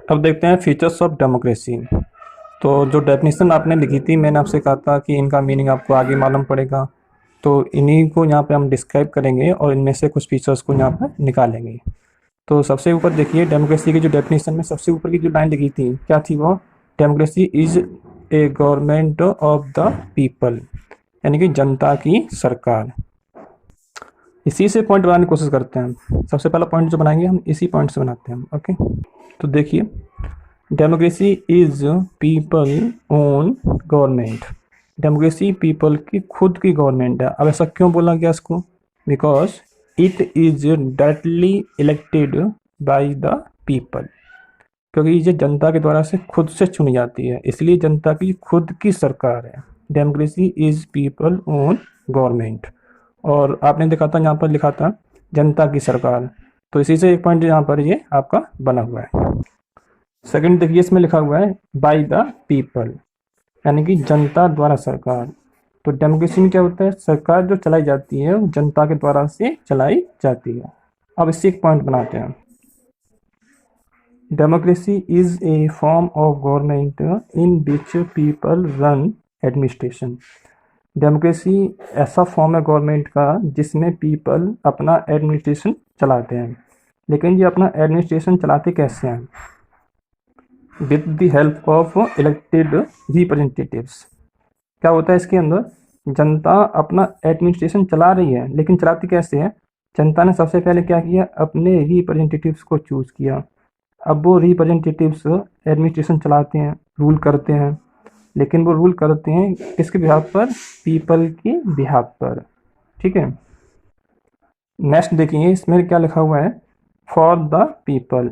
अब देखते हैं फीचर्स ऑफ डेमोक्रेसी। तो जो डेफिनेशन आपने लिखी थी, मैंने आपसे कहा था कि इनका मीनिंग आपको आगे मालूम पड़ेगा। तो इन्हीं को यहाँ पे हम डिस्क्राइब करेंगे और इनमें से कुछ फीचर्स को यहाँ पर निकालेंगे। तो सबसे ऊपर देखिए, डेमोक्रेसी की जो डेफिनेशन में सबसे ऊपर की जो लाइन लिखी थी, क्या थी वो? Democracy is a government of the people, यानी कि जनता की सरकार। इसी से पॉइंट बनाने की कोशिश करते हैं हम। सबसे पहला पॉइंट जो बनाएंगे हम इसी पॉइंट से बनाते हैं हम। ओके, तो देखिए, democracy is people own government. Democracy people की खुद की गवर्नमेंट है। अब ऐसा क्यों बोला गया इसको? Because it is directly elected by the people, क्योंकि ये जनता के द्वारा से खुद से चुनी जाती है, इसलिए जनता की खुद की सरकार है। Democracy is people own government. और आपने देखा था यहाँ पर लिखा था जनता की सरकार, तो इसी से एक पॉइंट यहाँ पर ये आपका बना हुआ है। सेकंड देखिए, इसमें लिखा हुआ है बाय द पीपल, यानी कि जनता द्वारा सरकार। तो डेमोक्रेसी में क्या होता है? सरकार जो चलाई जाती है वो जनता के द्वारा से चलाई जाती है। अब इससे एक पॉइंट बनाते हैं। Democracy is a form of government in which people run administration. Democracy ऐसा फॉर्म है गवर्नमेंट का जिसमें पीपल अपना एडमिनिस्ट्रेशन चलाते हैं। लेकिन ये अपना एडमिनिस्ट्रेशन चलाते कैसे हैं? With the help of elected representatives. क्या होता है इसके अंदर? जनता अपना एडमिनिस्ट्रेशन चला रही है, लेकिन चलाती कैसे है? जनता ने सबसे पहले क्या किया? अपने रिप्रेजेंटेटिव्स को चूज किया। अब वो रिप्रेजेंटेटिव्स एडमिनिस्ट्रेशन चलाते हैं, रूल करते हैं, लेकिन वो रूल करते हैं किसके बिहाफ पर? पीपल के बिहाफ पर। ठीक है, नेक्स्ट देखिए, इसमें क्या लिखा हुआ है? फॉर द पीपल,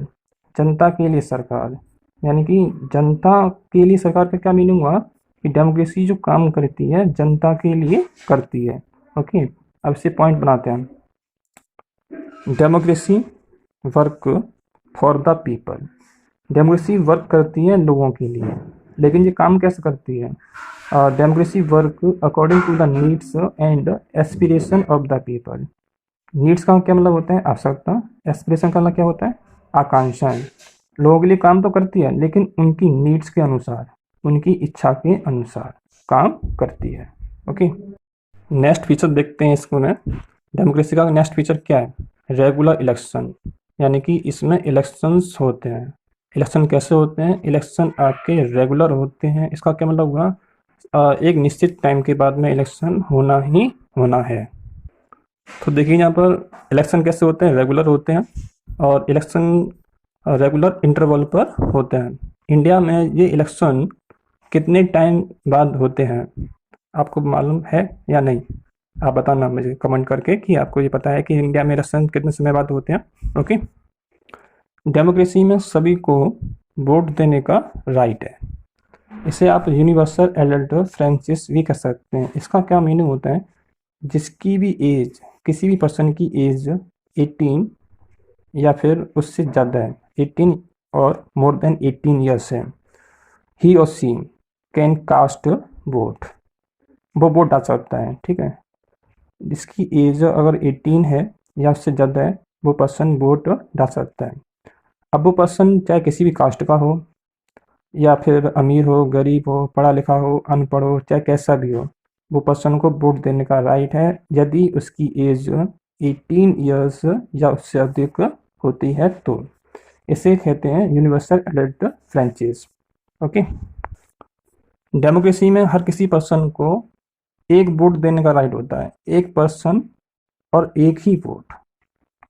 जनता के लिए सरकार। यानी कि जनता के लिए सरकार का क्या मीनिंग हुआ? कि डेमोक्रेसी जो काम करती है जनता के लिए करती है। ओके, अब इसे पॉइंट बनाते हैं। Democracy work for the people. Democracy work करती है लोगों के लिए, लेकिन ये काम कैसे करती है? Democracy work according to the needs and aspiration of the people. Needs का क्या मतलब होता है? आवश्यकता। एस्पिरेशन का मतलब क्या होता है? आकांक्षाएं। लोगों के लिए काम तो करती है, लेकिन उनकी नीड्स के अनुसार, उनकी इच्छा के अनुसार काम करती है। ओके, नेक्स्ट फीचर देखते हैं इसको में। डेमोक्रेसी का नेक्स्ट फीचर क्या है? रेगुलर इलेक्शन, यानी कि इसमें इलेक्शंस होते हैं। इलेक्शन कैसे होते हैं? इलेक्शन आपके रेगुलर होते हैं। इसका क्या मतलब हुआ? एक निश्चित टाइम के बाद में इलेक्शन होना ही होना है। तो देखिए यहाँ पर इलेक्शन कैसे होते हैं? रेगुलर होते हैं, और इलेक्शन रेगुलर इंटरवल पर होते हैं। इंडिया में ये इलेक्शन कितने टाइम बाद होते हैं, आपको मालूम है या नहीं? आप बताना मुझे कमेंट करके कि आपको ये पता है कि इंडिया में इलेक्शन कितने समय बाद होते हैं। ओके, डेमोक्रेसी में सभी को वोट देने का राइट है। इसे आप यूनिवर्सल एडल्ट फ्रेंचाइज भी कह सकते हैं। इसका क्या मीनिंग होता है? जिसकी भी एज, किसी भी पर्सन की एज 18 या फिर उससे ज़्यादा है, 18 और मोर देन 18 ईयर्स है, ही और सी कैन कास्ट वोट। वो वोट डाल सकता है। ठीक है, जिसकी एज अगर 18 है या उससे ज़्यादा है, वो पर्सन वोट डाल सकता है। अब वो पर्सन चाहे किसी भी कास्ट का हो, या फिर अमीर हो, गरीब हो, पढ़ा लिखा हो, अनपढ़ हो, चाहे कैसा भी हो, वो पर्सन को वोट देने का राइट है, यदि उसकी एज 18 ईयर्स या उससे अधिक होती है तो। इसे कहते हैं universal adult franchise. Okay, democracy में हर किसी पर्सन को एक वोट देने का राइट होता है। एक पर्सन और एक ही वोट,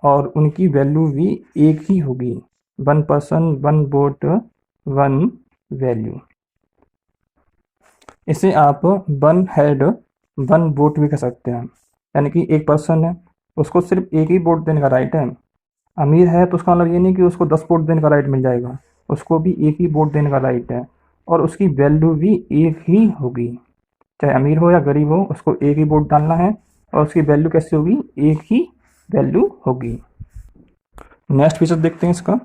और उनकी वैल्यू भी एक ही होगी। 1 पर्सन 1 वोट 1 वैल्यू। इसे आप 1 हेड 1 वोट भी कह सकते हैं। यानी कि एक पर्सन है, उसको सिर्फ एक ही वोट देने का राइट है। अमीर है तो उसका मतलब ये नहीं कि उसको 10 वोट देने का राइट मिल जाएगा, उसको भी एक ही वोट देने का राइट है, और उसकी वैल्यू भी एक ही होगी। चाहे अमीर हो या गरीब हो, उसको एक ही वोट डालना है, और उसकी वैल्यू कैसे होगी? एक ही वैल्यू होगी। नेक्स्ट फीचर देखते हैं इसका।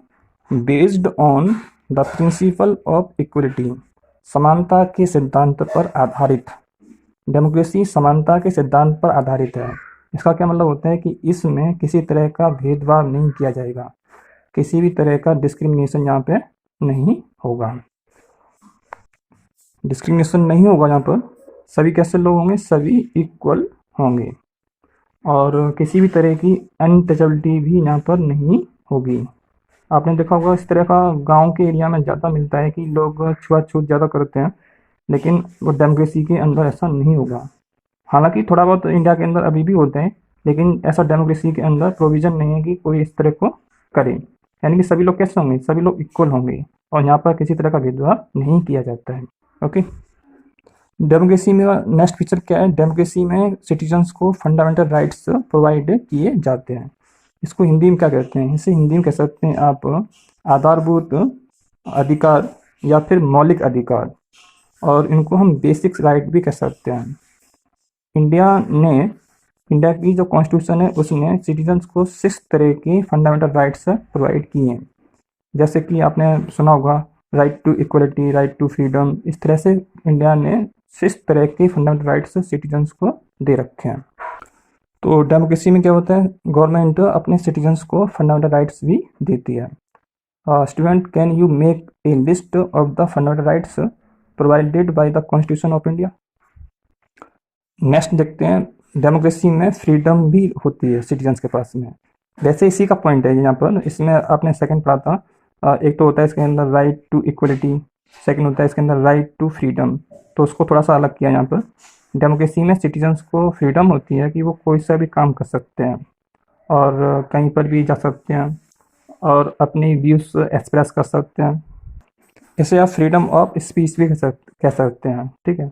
Based on the principle of equality, समानता के सिद्धांत पर आधारित। डेमोक्रेसी समानता के सिद्धांत पर आधारित है। इसका क्या मतलब होता है? कि इसमें किसी तरह का भेदभाव नहीं किया जाएगा, किसी भी तरह का डिस्क्रिमिनेशन यहाँ पे नहीं होगा, डिस्क्रिमिनेशन नहीं होगा। यहाँ पर सभी कैसे लोग होंगे, सभी इक्वल होंगे और किसी भी तरह की अनटचेबिलिटी भी यहाँ पर नहीं होगी। आपने देखा होगा इस तरह का गांव के एरिया में ज़्यादा मिलता है कि लोग छुआछूत ज़्यादा करते हैं, लेकिन वो डेमोक्रेसी के अंदर ऐसा नहीं होगा। हालांकि थोड़ा बहुत इंडिया के अंदर अभी भी होते हैं, लेकिन ऐसा डेमोक्रेसी के अंदर प्रोविज़न नहीं है कि कोई इस तरह को करे। यानी कि सभी लोग कैसे होंगे, सभी लोग इक्वल होंगे और यहाँ पर किसी तरह का भेदभाव नहीं किया जाता है। ओके, डेमोक्रेसी में नेक्स्ट फीचर क्या है, डेमोक्रेसी में सिटीजन्स को फंडामेंटल राइट्स प्रोवाइड किए जाते हैं। इसको हिंदी में क्या कहते हैं, इसे हिंदी में कह सकते हैं आप आधारभूत अधिकार या फिर मौलिक अधिकार, और इनको हम बेसिक राइट भी कह सकते हैं। इंडिया की जो कॉन्स्टिट्यूशन है उसने सिटीजन्स को 6 तरह के फंडामेंटल राइट्स प्रोवाइड किए हैं। जैसे कि आपने सुना होगा right to equality, right to freedom, इस तरह से इंडिया ने 6 तरह के फंडामेंटल राइट्स सिटीजन्स को दे रखे हैं। तो डेमोक्रेसी में क्या होता है, गवर्नमेंट अपने सिटीजन्स को फंडामेंटल राइट्स भी देती है। Student, can you make a list of the fundamental rights provided by the constitution of India. Next देखते हैं, डेमोक्रेसी में फ्रीडम भी होती है सिटीजन्स के पास में। वैसे इसी का पॉइंट है यहाँ पर, इसमें आपने सेकंड पढ़ा था। एक तो होता है इसके अंदर राइट टू इक्वलिटी, सेकंड होता है इसके अंदर राइट टू फ्रीडम, तो उसको थोड़ा सा अलग किया यहाँ पर। डेमोक्रेसी में सिटीजन्स को फ्रीडम होती है कि वो कोई सा भी काम कर सकते हैं और कहीं पर भी जा सकते हैं और अपनी व्यूज़ एक्सप्रेस कर सकते हैं। इसे आप फ्रीडम ऑफ स्पीच भी कह सकते हैं, ठीक है।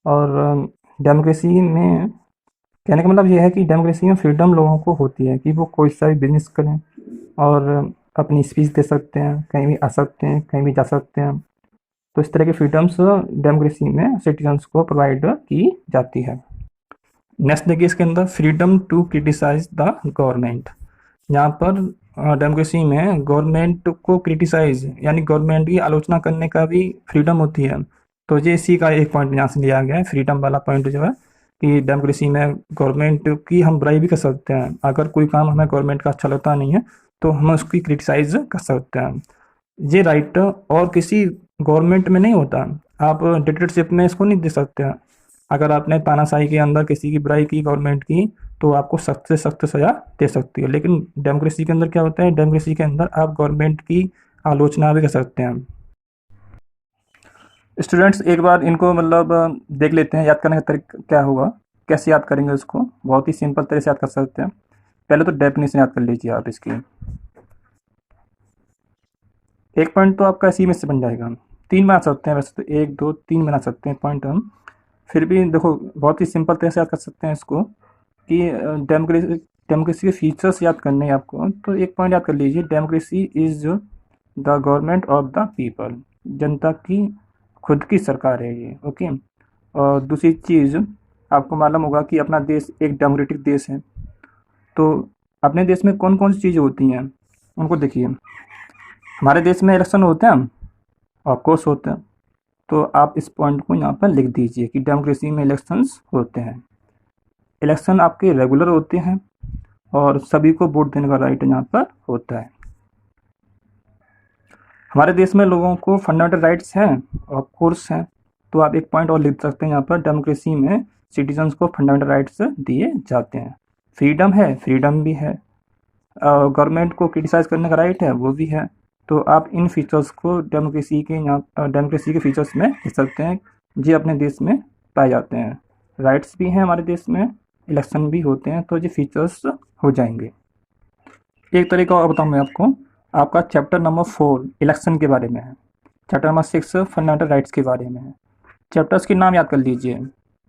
और डेमोक्रेसी में कहने का मतलब ये है कि डेमोक्रेसी में फ्रीडम लोगों को होती है कि वो कोई सा भी बिजनेस करें और अपनी स्पीच दे सकते हैं, कहीं भी आ सकते हैं, कहीं भी जा सकते हैं। तो इस तरह की फ्रीडम्स डेमोक्रेसी में सिटीजन्स को प्रोवाइड की जाती है। नेक्स्ट देखिए इसके अंदर freedom to criticise the government. यहाँ पर डेमोक्रेसी में गवर्नमेंट को क्रिटिसाइज यानी गवर्नमेंट की आलोचना करने का भी फ्रीडम होती है। तो ये इसी का एक पॉइंट यहाँ से लिया गया है, फ्रीडम वाला पॉइंट जो है कि डेमोक्रेसी में गवर्नमेंट की हम बुराई भी कर सकते हैं। अगर कोई काम हमें गवर्नमेंट का अच्छा लगता नहीं है तो हम उसकी क्रिटिसाइज कर सकते हैं। ये राइट और किसी गवर्नमेंट में नहीं होता, आप डिक्टेटरशिप में इसको नहीं दे सकते हैं। अगर आपने तानाशाही के अंदर किसी की बुराई की गवर्नमेंट की तो आपको सख्त से सख्त सज़ा दे सकती है, लेकिन डेमोक्रेसी के अंदर क्या होता है, डेमोक्रेसी के अंदर आप गवर्नमेंट की आलोचना भी कर सकते हैं। स्टूडेंट्स एक बार इनको मतलब देख लेते हैं, याद करने का तरीका क्या होगा, कैसे याद करेंगे उसको। बहुत ही सिंपल तरह से याद कर सकते हैं। पहले तो डेफिनेशन याद कर लीजिए आप इसकी। एक पॉइंट तो आपका इसी में से बन जाएगा। 3 बना सकते हैं, वैसे तो 1 2 3 बना सकते हैं पॉइंट हम, फिर भी देखो बहुत ही सिंपल तरह से याद कर सकते हैं इसको कि डेमोक्रेसी के फीचर्स याद करने हैं आपको। तो एक पॉइंट याद कर लीजिए, democracy is the government of the people, जनता की खुद की सरकार है ये। ओके, और दूसरी चीज़ आपको मालूम होगा कि अपना देश एक डेमोक्रेटिक देश है। तो अपने देश में कौन कौन सी चीज़ें होती हैं उनको देखिए। हमारे देश में इलेक्शन होते हैं, ऑफ कोर्स होते हैं। तो आप इस पॉइंट को यहाँ पर लिख दीजिए कि डेमोक्रेसी में इलेक्शंस होते हैं। इलेक्शन आपके रेगुलर होते हैं और सभी को वोट देने का राइट यहाँ पर होता है। हमारे देश में लोगों को फंडामेंटल राइट्स हैं, ऑफ कोर्स हैं। तो आप एक पॉइंट और लिख सकते हैं यहाँ पर, डेमोक्रेसी में सिटीजन्स को फंडामेंटल राइट्स दिए जाते हैं। फ्रीडम है, फ्रीडम भी है। गवर्नमेंट को क्रिटिसाइज करने का राइट है, वो भी है। तो आप इन फीचर्स को डेमोक्रेसी के फीचर्स में लिख सकते हैं जो अपने देश में पाए जाते हैं। राइट्स भी हैं हमारे देश में, इलेक्शन भी होते हैं, तो ये फीचर्स हो जाएंगे। एक तरीका और बताऊँ मैं आपको, आपका चैप्टर नंबर 4 इलेक्शन के बारे में है, चैप्टर नंबर 6 फंडामेंटल राइट्स के बारे में है। चैप्टर्स के नाम याद कर लीजिए।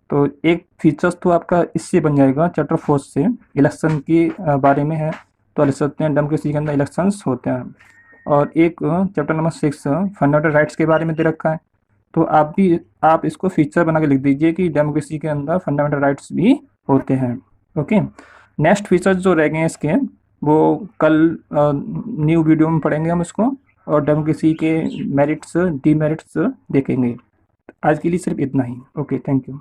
तो एक फीचर्स तो आपका इससे बन जाएगा, चैप्टर 4 से इलेक्शन के बारे में है, तो लिख सकते हैं डेमोक्रेसी के अंदर इलेक्शंस होते हैं। और एक चैप्टर नंबर 6 फंडामेंटल राइट्स के बारे में दे रखा है, तो आप इसको फीचर बना के लिख दीजिए कि डेमोक्रेसी के अंदर फंडामेंटल राइट्स भी होते हैं। ओके, नेक्स्ट फीचर्स जो रह गए हैं इसके, वो कल न्यू वीडियो में पढ़ेंगे हम इसको, और डेमोक्रेसी के मेरिट्स डीमेरिट्स देखेंगे। आज के लिए सिर्फ इतना ही। Okay, thank you.